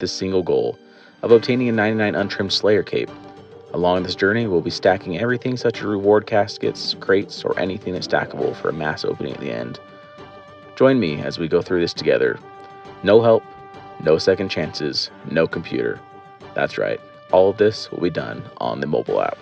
the single goal of obtaining a 99 untrimmed Slayer cape. Along this journey, we'll be stacking everything such as reward caskets, crates, or anything that's stackable for a mass opening at the end. Join me as we go through this together. No help, no second chances, no computer. That's right, all of this will be done on the mobile app.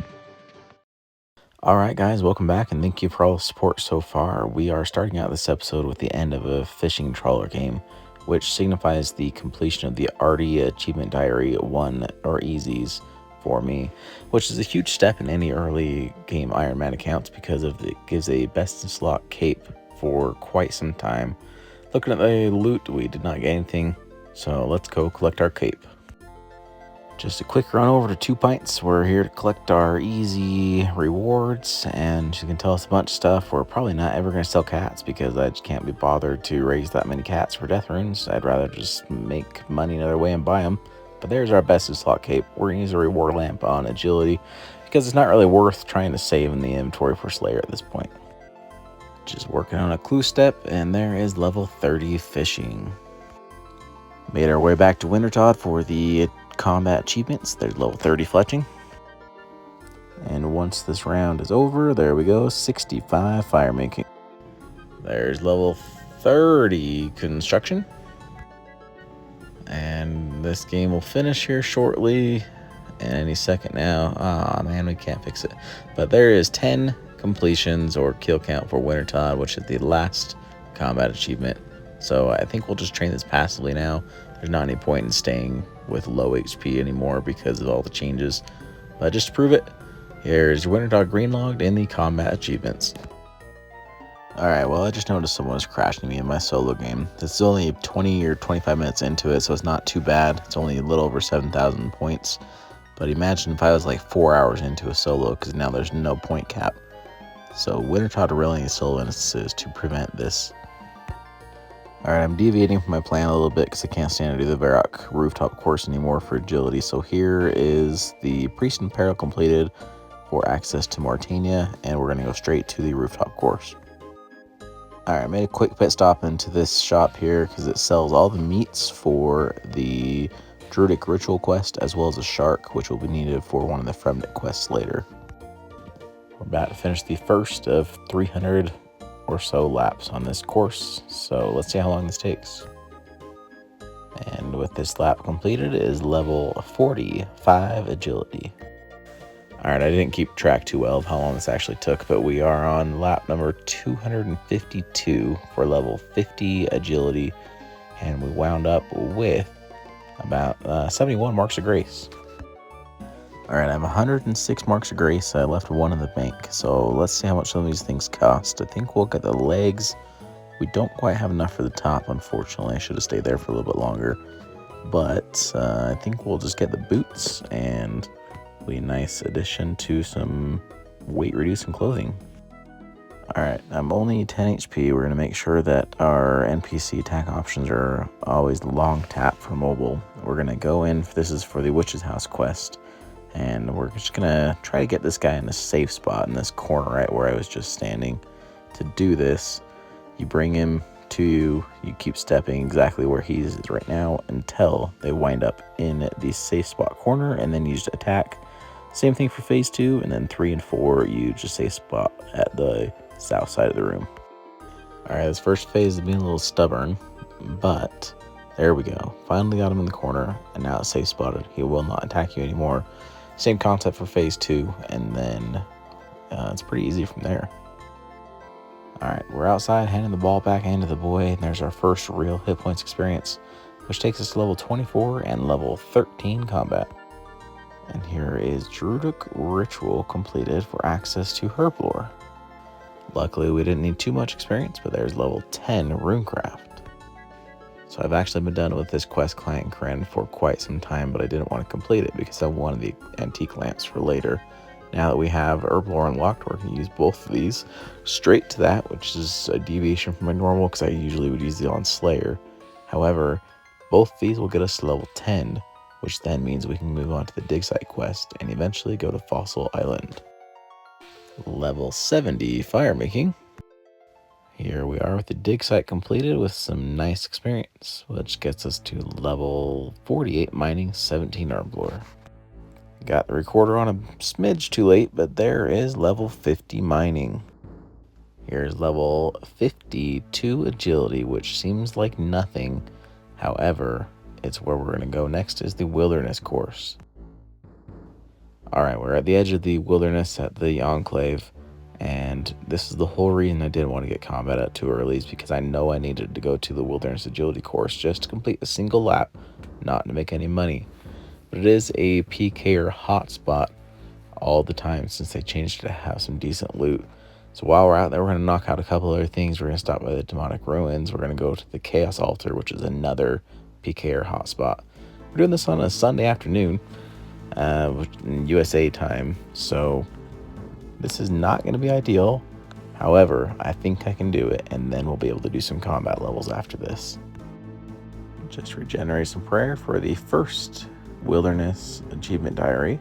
Alright guys, welcome back and thank you for all the support so far. We are starting out this episode with the end of a fishing trawler game, which signifies the completion of the Arty Achievement Diary 1 or Easies for me, which is a huge step in any early game Ironman accounts because it gives a best in slot cape for quite some time. Looking at the loot, we did not get anything, so let's go collect our cape. Just a quick run over to 2 Pints. We're here to collect our easy rewards, and you can tell us a bunch of stuff. We're probably not ever going to sell cats because I just can't be bothered to raise that many cats for death runes. I'd rather just make money another way and buy them. But there's our best in slot cape. We're going to use a reward lamp on agility because it's not really worth trying to save in the inventory for Slayer at this point. Just working on a clue step, and there is level 30 fishing. Made our way back to Wintertodd for the combat achievements. There's level 30 fletching. And once this round is over, there we go, 65 fire making. There's level 30 construction. And this game will finish here shortly, any second now. Ah, man, we can't fix it. But there is 10 completions or kill count for Wintertodd, which is the last combat achievement. So I think we'll just train this passively now. There's not any point in staying with low HP anymore because of all the changes. But just to prove it, here's Wintertodd greenlogged in the combat achievements. Alright, well, I just noticed someone was crashing me in my solo game. This is only 20 or 25 minutes into it, so it's not too bad. It's only a little over 7,000 points. But imagine if I was like 4 hours into a solo, because now there's no point cap. So Wintertodd really needs solo instances to prevent this. Alright, I'm deviating from my plan a little bit because I can't stand to do the Varrock rooftop course anymore for agility. So here is the Priest in Peril completed for access to Martania, and we're going to go straight to the rooftop course. Alright, I made a quick pit stop into this shop here because it sells all the meats for the Druidic Ritual quest as well as a shark, which will be needed for one of the Fremdit quests later. We're about to finish the first of 300 or so laps on this course, so let's see how long this takes. And with this lap completed, it is level 45 agility. Alright, I didn't keep track too well of how long this actually took, but we are on lap number 252 for level 50 agility, and we wound up with about 71 marks of grace. Alright, I have 106 marks of grace. I left one in the bank, so let's see how much some of these things cost. I think we'll get the legs. We don't quite have enough for the top, unfortunately. I should have stayed there for a little bit longer. But I think we'll just get the boots, and be a nice addition to some weight-reducing clothing. Alright, I'm only 10 HP. We're going to make sure that our NPC attack options are always long tap for mobile. We're going to go in, this is for the Witch's House quest. And we're just going to try to get this guy in a safe spot in this corner right where I was just standing. To do this, you bring him to you, you keep stepping exactly where he is right now until they wind up in the safe spot corner, and then you just attack. Same thing for phase 2, and then 3 and 4, you just safe spot at the south side of the room. Alright, this first phase is being a little stubborn, but there we go. Finally got him in the corner, and now it's safe spotted. He will not attack you anymore. Same concept for phase 2, and then it's pretty easy from there. Alright, we're outside, handing the ball back into the boy, and there's our first real hit points experience, which takes us to level 24 and level 13 combat. And here is Druidic Ritual completed for access to Herblore. Luckily, we didn't need too much experience, but there's level 10 Runecraft. So I've actually been done with this quest client Kren for quite some time, but I didn't want to complete it because I wanted the antique lamps for later. Now that we have Herblore unlocked, we're going to use both of these straight to that, which is a deviation from my normal because I usually would use the on Slayer. However, both these will get us to level 10, which then means we can move on to the dig site quest and eventually go to Fossil Island. Level 70 fire making. Here we are with the dig site completed with some nice experience, which gets us to level 48 mining, 17 arm lore. Got the recorder on a smidge too late, but there is level 50 mining. Here's level 52 agility, which seems like nothing. However, it's where we're going to go next is the wilderness course. Alright, we're at the edge of the wilderness at the enclave, and this is the whole reason I didn't want to get combat at too early, is because I know I needed to go to the wilderness agility course just to complete a single lap, not to make any money. But it is a PKer hotspot all the time since they changed it to have some decent loot. So while we're out there, we're going to knock out a couple other things. We're going to stop by the demonic ruins. We're going to go to the chaos altar, which is another PKer hotspot. We're doing this on a Sunday afternoon, in USA time, so this is not going to be ideal. However, I think I can do it, and then we'll be able to do some combat levels after this. Just regenerate some prayer for the first wilderness achievement diary.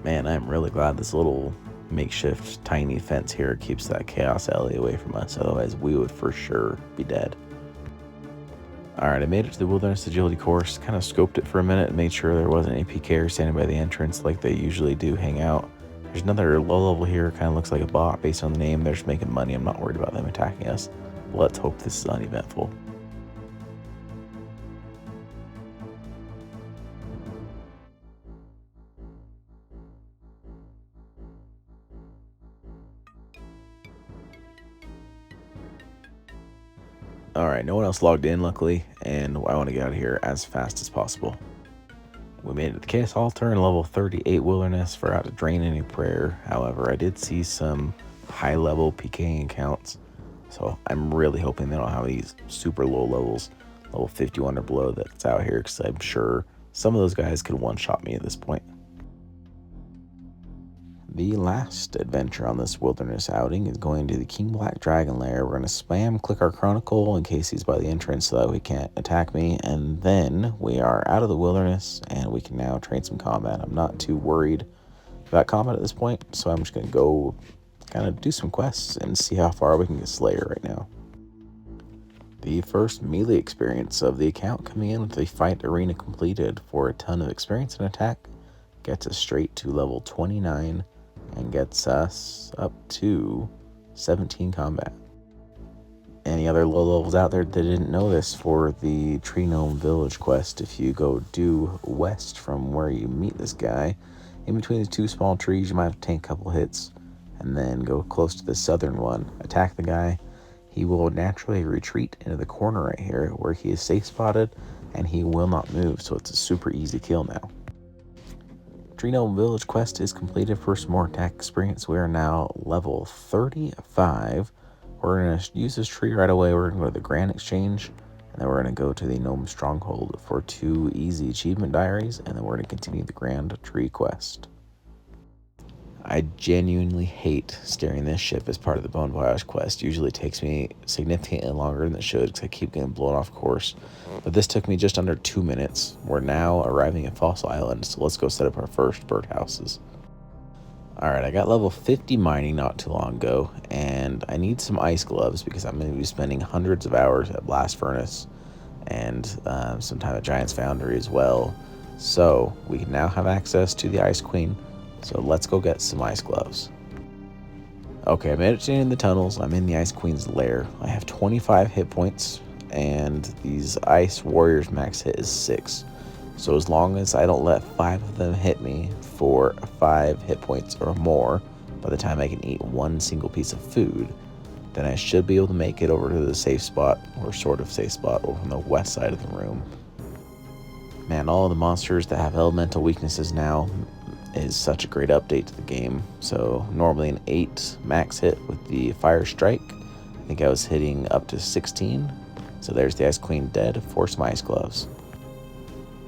Man, I'm really glad this little makeshift tiny fence here keeps that chaos alley away from us, otherwise we would for sure be dead. Alright, I made it to the wilderness agility course, kind of scoped it for a minute and made sure there wasn't any PKers standing by the entrance like they usually do hang out. There's another low level here, kind of looks like a bot based on the name. They're just making money. I'm not worried about them attacking us. Let's hope this is uneventful. Alright, no one else logged in, luckily, and I want to get out of here as fast as possible. We made it to the Chaos Altar in level 38 Wilderness. Forgot to drain any prayer. However, I did see some high-level PKing accounts, so I'm really hoping they don't have these super low levels, level 51 or below, that's out here, because I'm sure some of those guys could one-shot me at this point. The last adventure on this wilderness outing is going to the King Black Dragon Lair. We're going to spam click our chronicle in case he's by the entrance so that he can't attack me. And then we are out of the wilderness and we can now train some combat. I'm not too worried about combat at this point, so I'm just going to go kind of do some quests and see how far we can get Slayer right now. The first melee experience of the account coming in with the fight arena completed for a ton of experience and attack. Gets us straight to level 29. And gets us up to 17 combat. Any other low levels out there that didn't know this, for the Tree Gnome Village quest, if you go due west from where you meet this guy, in between the two small trees, you might have to take a couple hits, and then go close to the southern one, attack the guy. He will naturally retreat into the corner right here where he is safe spotted, and he will not move, so it's a super easy kill now. Tree Gnome Village quest is completed for some more attack experience. We are now level 35. We're going to use this tree right away. We're going to go to the Grand Exchange, and then we're going to go to the Gnome Stronghold for 2 easy achievement diaries, and then we're going to continue the Grand Tree quest. I genuinely hate steering this ship as part of the Bon Voyage quest. Usually it takes me significantly longer than it should because I keep getting blown off course. But this took me just under 2 minutes. We're now arriving at Fossil Island, so let's go set up our first birdhouses. Alright, I got level 50 mining not too long ago, and I need some ice gloves because I'm going to be spending hundreds of hours at Blast Furnace and some time at Giant's Foundry as well. So we can now have access to the Ice Queen. So let's go get some ice gloves. Okay, I made it in the tunnels. I'm in the Ice Queen's lair. I have 25 hit points, and these Ice Warriors max hit is 6. So as long as I don't let 5 of them hit me for 5 hit points or more by the time I can eat one single piece of food, then I should be able to make it over to the safe spot, or sort of safe spot, over on the west side of the room. Man, all of the monsters that have elemental weaknesses now is such a great update to the game. So normally an 8 max hit with the Fire Strike. I think I was hitting up to 16. So there's the Ice Queen dead for some ice gloves.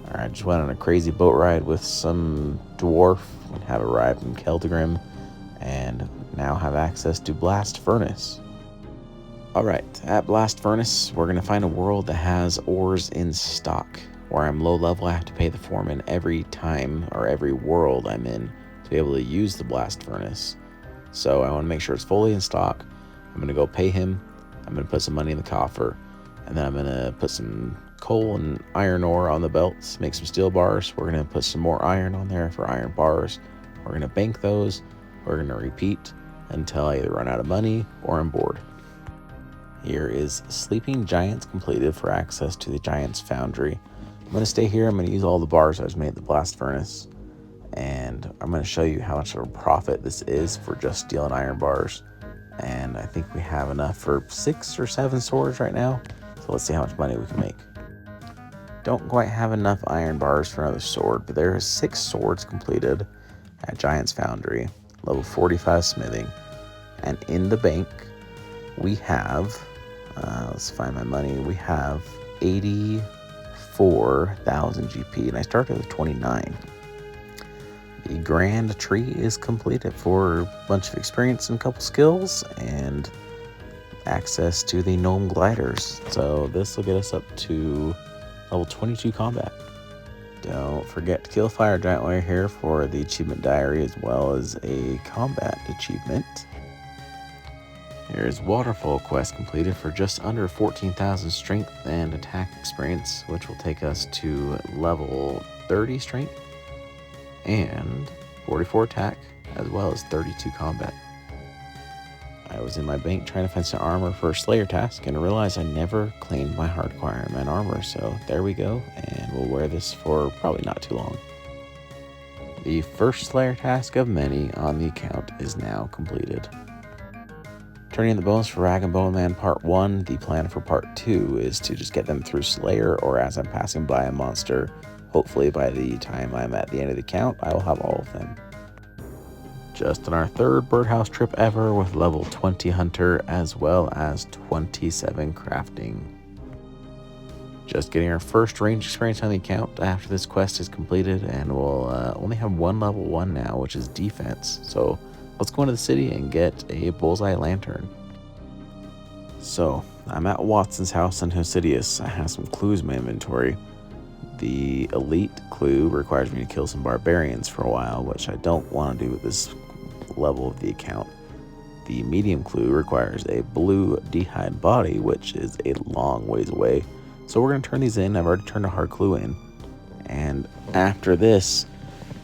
Alright, just went on a crazy boat ride with some dwarf and have arrived in Keldegrim and now have access to Blast Furnace. Alright, at Blast Furnace, we're going to find a world that has ores in stock. Where I'm low level, I have to pay the foreman every time, or every world I'm in, to be able to use the Blast Furnace. So I want to make sure it's fully in stock. I'm going to go pay him. I'm going to put some money in the coffer. And then I'm going to put some coal and iron ore on the belts, make some steel bars. We're going to put some more iron on there for iron bars. We're going to bank those. We're going to repeat until I either run out of money or I'm bored. Here is Sleeping Giants completed for access to the Giants Foundry. I'm going to stay here. I'm going to use all the bars I just made at the blast furnace. And I'm going to show you how much of a profit this is for just steel and iron bars. And I think we have enough for 6 or 7 swords right now. So let's see how much money we can make. Don't quite have enough iron bars for another sword, but there are 6 swords completed at Giants Foundry, level 45 smithing. And in the bank, we have, let's find my money, we have 84,000 GP, and I started with 29. The grand tree is completed for a bunch of experience and a couple skills, and access to the gnome gliders. So this will get us up to level 22 combat. Don't forget to kill fire giant while you're here for the achievement diary, as well as a combat achievement. Here's Waterfall quest completed for just under 14,000 strength and attack experience, which will take us to level 30 strength and 44 attack, as well as 32 combat. I was in my bank trying to find some armor for a Slayer task and realized I never claimed my Hardcore Ironman armor, so there we go, and we'll wear this for probably not too long. The first Slayer task of many on the account is now completed. Turning in the bones for Rag and Bone Man Part 1, the plan for Part 2 is to just get them through Slayer or as I'm passing by a monster. Hopefully by the time I'm at the end of the count, I will have all of them. Just on our 3rd birdhouse trip ever with level 20 hunter as well as 27 crafting. Just getting our first range experience on the account after this quest is completed, and we'll only have one level 1 now, which is defense. So let's go into the city and get a bullseye lantern. So I'm at Watson's house in Hosidius. I have some clues in my inventory. The elite clue requires me to kill some barbarians for a while, which I don't want to do with this level of the account. The medium clue requires a blue d'hide body, which is a long ways away. So we're going to turn these in. I've already turned a hard clue in. And after this,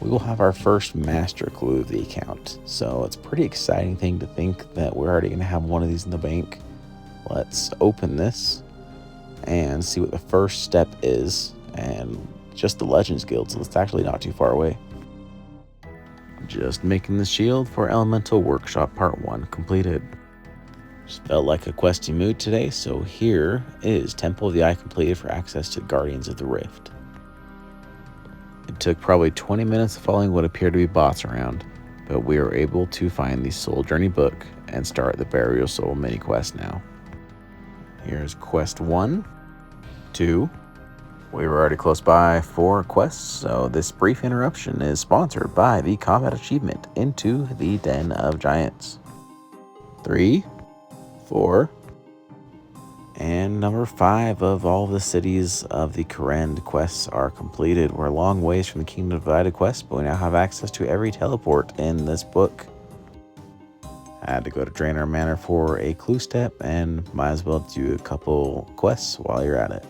we will have our first master clue of the account. So it's a pretty exciting thing to think that we're already going to have one of these in the bank. Let's open this and see what the first step is. And just the Legends Guild, so it's actually not too far away. Just making the shield for Elemental Workshop Part 1 completed. Just felt like a questy mood today, so here is Temple of the Eye completed for access to Guardians of the Rift. It took probably 20 minutes of following what appeared to be bots around, but we were able to find the Soul Journey book and start the Burial Soul mini quest now. Here's quest 1, 2. We were already close by 4 quests, so this brief interruption is sponsored by the combat achievement Into the Den of Giants. 3, 4, and number 5 of all the cities of the Karen quests are completed. We're a long ways from the Kingdom Divided quest, but we now have access to every teleport in this book. I had to go to Draenor Manor for a clue step, and might as well do a couple quests while you're at it.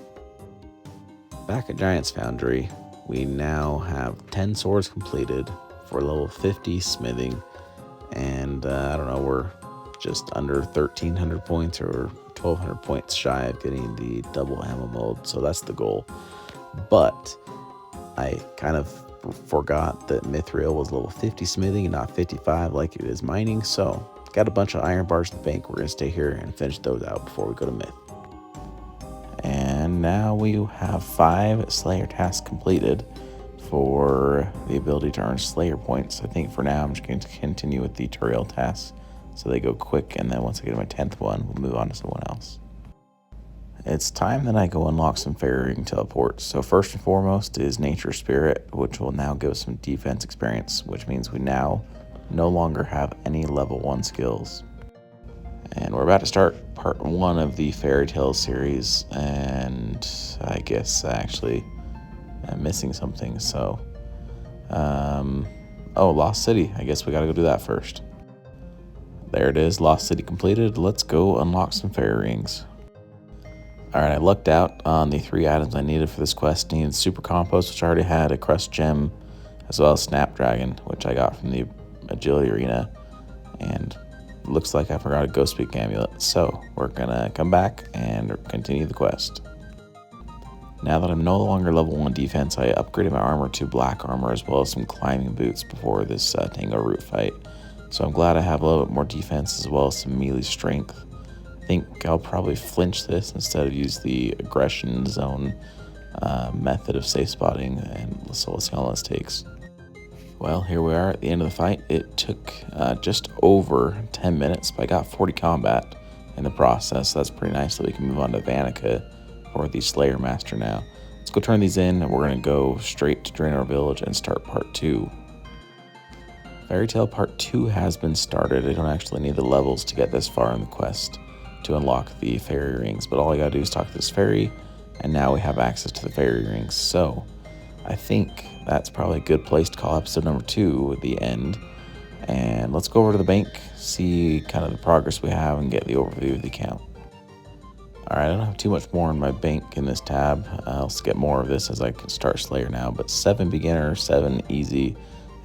Back at Giants Foundry, we now have 10 swords completed for level 50 smithing, and I don't know, we're just under 1,300 points or 1,200 points shy of getting the double ammo mold, so that's the goal. But I kind of forgot that Mithril was level 50 smithing and not 55 like it is mining, so got a bunch of iron bars in the bank. We're going to stay here and finish those out before we go to Myth. And now we have 5 Slayer tasks completed for the ability to earn Slayer points. I think for now I'm just going to continue with the Turiel tasks so they go quick, and then once I get my 10th one, we'll move on to someone else. It's time that I go unlock some ferrying teleports. So first and foremost is Nature Spirit, which will now give us some defense experience, which means we now no longer have any level 1 skills. And we're about to start part 1 of the Fairy Tale series, and I guess actually I'm missing something, so oh, Lost City, I guess we gotta go do that first. There it is, Lost City completed. Let's go unlock some fairy rings. Alright, I lucked out on the 3 items I needed for this quest. I needed Super Compost, which I already had, a Crust Gem, as well as Snapdragon, which I got from the Agility Arena. And it looks like I forgot a Ghost Peak Amulet, so we're gonna come back and continue the quest. Now that I'm no longer level 1 defense, I upgraded my armor to black armor as well as some climbing boots before this Tango Root fight. So I'm glad I have a little bit more defense as well as some melee strength. I think I'll probably flinch this instead of use the aggression zone method of safe spotting, and so let's see how long this takes. Well, here we are at the end of the fight. It took just over 10 minutes, but I got 40 combat in the process, so that's pretty nice that we can move on to Vanica for the Slayer Master now. Let's go turn these in, and we're going to go straight to Draenor Village and start part 2. Fairy Tale Part 2 has been started. I don't actually need the levels to get this far in the quest to unlock the fairy rings, but all I gotta do is talk to this fairy, and now we have access to the fairy rings. So I think that's probably a good place to call episode number 2 at the end. And let's go over to the bank, see kind of the progress we have, and get the overview of the account. Alright, I don't have too much more in my bank in this tab. I'll get more of this as I can start Slayer now, but 7 beginner, 7 easy,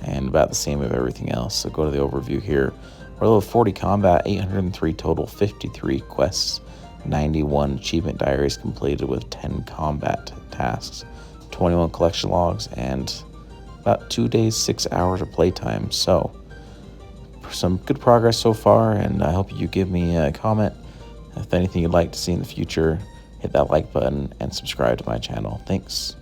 and about the same of everything else. So go to the overview here. We're level 40 combat, 803 total, 53 quests, 91 achievement diaries completed with 10 combat tasks, 21 collection logs, and about 2 days, 6 hours of playtime. So some good progress so far, and I hope you give me a comment. If anything you'd like to see in the future, hit that like button and subscribe to my channel. Thanks.